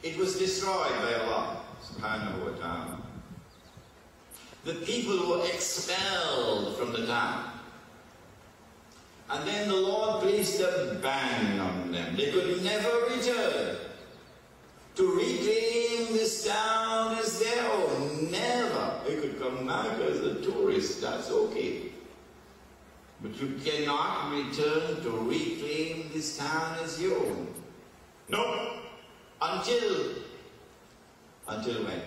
it was destroyed by Allah subhanahu wa ta'ala. The people were expelled from the town. And then the Lord placed a ban on them. They could never return to reclaim this town as their own. Never. They could come back as a tourist, that's okay. But you cannot return to reclaim this town as your own. No. Until when?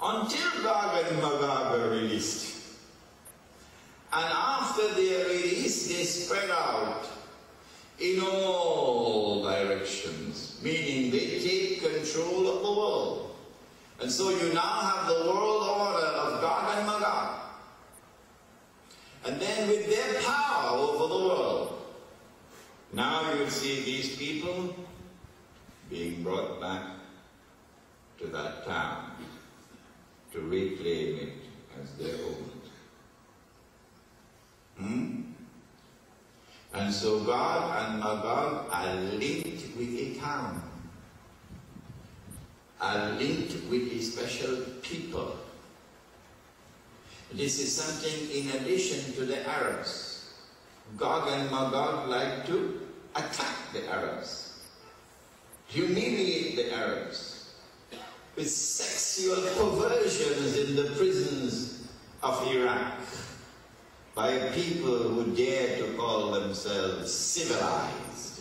Until Gog and Magog are released. And after they are released, they spread out in all directions, meaning they take control of the world. And so you now have the world order of Gog and Magog. And then with their power over the world, now you see these people being brought back to that town to reclaim it as their own. And so Gog and Magog are linked with a town, are linked with a special people. This is something in addition to the Arabs. Gog and Magog like to attack the Arabs, humiliate the Arabs with sexual perversions in the prisons of Iraq by people who dare to call themselves civilized.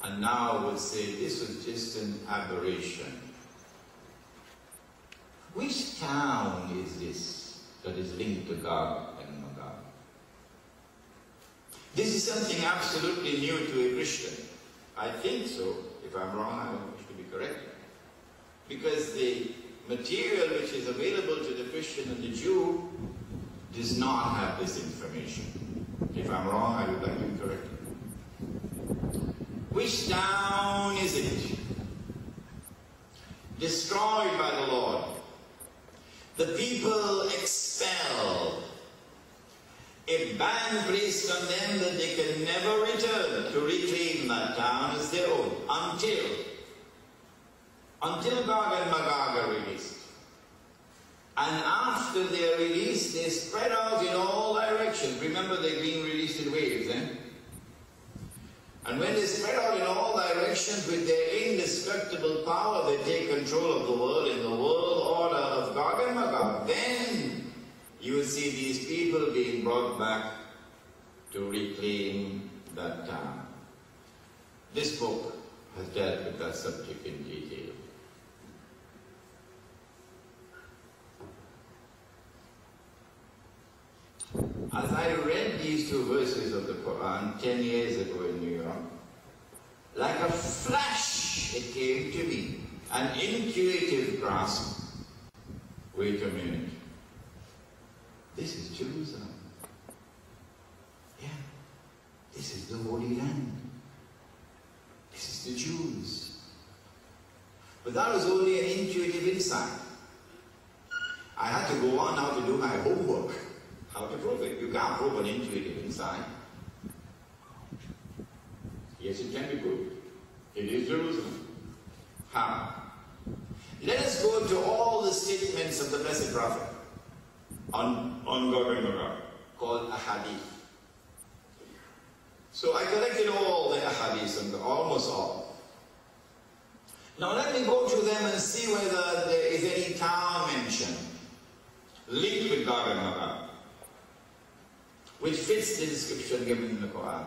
And now would say this was just an aberration. Which town is this that is linked to Gog and Magog? This is something absolutely new to a Christian. I think so. If I'm wrong, I wish to be corrected. Because the material which is available to the Christian and the Jew does not have this information. If I'm wrong, I would like to be corrected. Which town is it? Destroyed by the Lord. The people expelled. A ban placed on them that they can never return to reclaim that town as their own until Gog and Magog are released. And after they are released, they spread out in all directions. Remember, they're being released in waves, eh? And when they spread out in all directions with their indestructible power, they take control of the world in the world order of Gog and Magog. Then you will see these people being brought back to reclaim that town. This book has dealt with that subject in detail. As I read these two verses of the Quran 10 years ago in New York, like a flash it came to me, an intuitive grasp. Wait a minute. This is Jerusalem. Yeah, this is the Holy Land. This is the Jews. But that was only an intuitive insight. I had to go on now to do my homework. How to prove it? You can't prove an intuitive insight. Yes, it can be proved. It is Jerusalem. How? Let us go to all the statements of the Blessed Prophet on Gog and Magog, called ahadith. So I collected all the ahadith, almost all. Now let me go through them and see whether there is any town mentioned linked with Gog and Magog, which fits the description given in the Quran.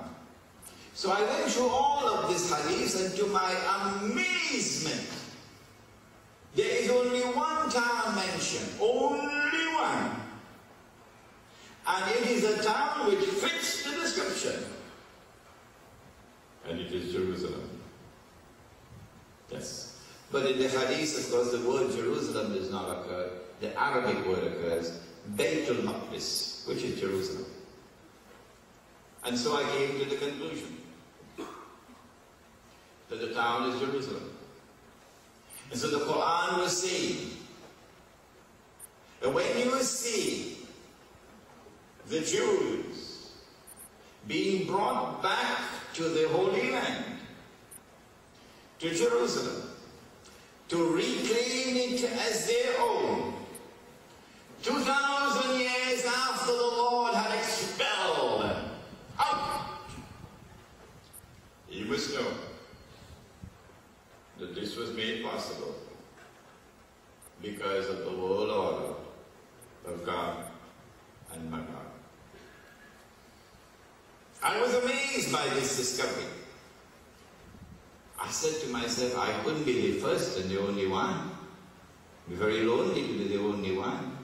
So I went through all of these hadiths, and to my amazement, there is only one town mentioned, only one. And it is a town which fits the description. And it is Jerusalem. Yes. But in the hadith, of course, the word Jerusalem does not occur. The Arabic word occurs, Baytul Maqdis, which is Jerusalem. And so I came to the conclusion that the town is Jerusalem. And so the Quran was saying that when you see the Jews being brought back to the Holy Land, to Jerusalem, to reclaim it as their own. 2,000 years after the Lord had expelled them out. You must know that this was made possible because of the world order of Gog and Magog. I was amazed by this discovery. I said to myself, I couldn't be the first and the only one. It'd be very lonely to be the only one.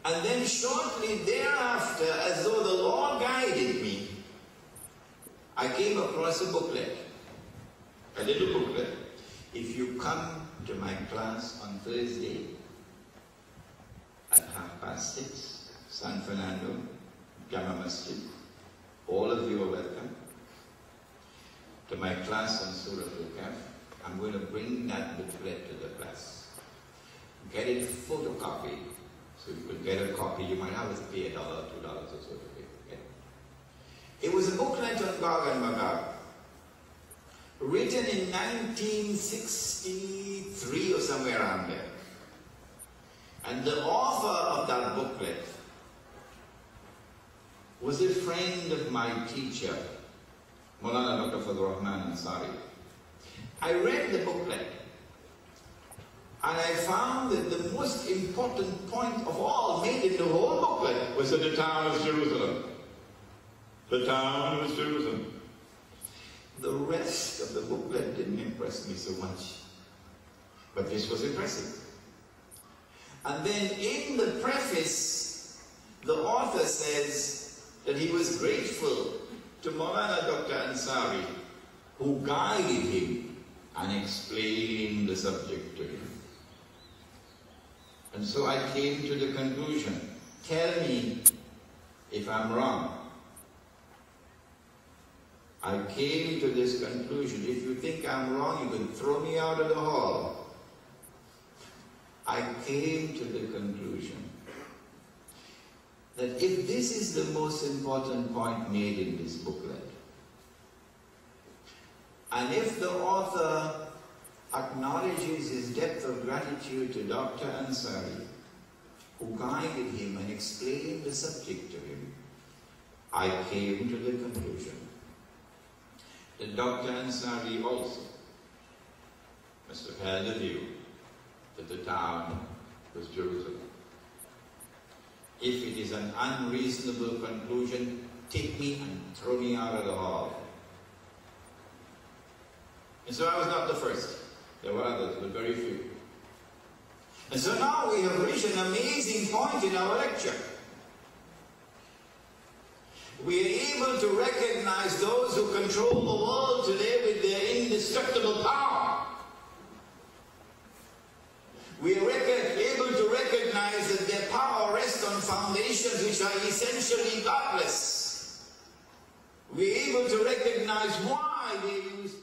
And then shortly thereafter, as though the Lord guided me, I came across a booklet, a little booklet. If you come to my class on Thursday at 6:30, San Fernando, Jama Masjid, all of you are welcome to my class on Surah Al-Kahf. I'm going to bring that booklet to the class. Get it photocopied. So you could get a copy. You might have to pay $1, $2 or so to pay. Okay? It was a booklet on Gog and Magog, written in 1963 or somewhere around there. And the author of that booklet was a friend of my teacher, Maulana Dr. Fadl Rahman Ansari. I read the booklet, and I found that the most important point of all made in the whole booklet was that the town was Jerusalem. The town was Jerusalem. The rest of the booklet didn't impress me so much, but this was impressive. And then in the preface, the author says that he was grateful to Maulana Dr. Ansari, who guided him and explained the subject to him. And so I came to the conclusion, tell me if I'm wrong. I came to this conclusion, if you think I'm wrong, you can throw me out of the hall. I came to the conclusion that if this is the most important point made in this booklet, and if the author acknowledges his depth of gratitude to Dr. Ansari, who guided him and explained the subject to him, I came to the conclusion that Dr. Ansari also must have held a view that the town was Jerusalem. If it is an unreasonable conclusion, take me and throw me out of the hall. And so I was not the first. There were others, but very few. And so now we have reached an amazing point in our lecture. We are able to recognize those who control the world today with their indestructible power. We are able to recognize that their power rests on foundations which are essentially godless. We are able to recognize why they use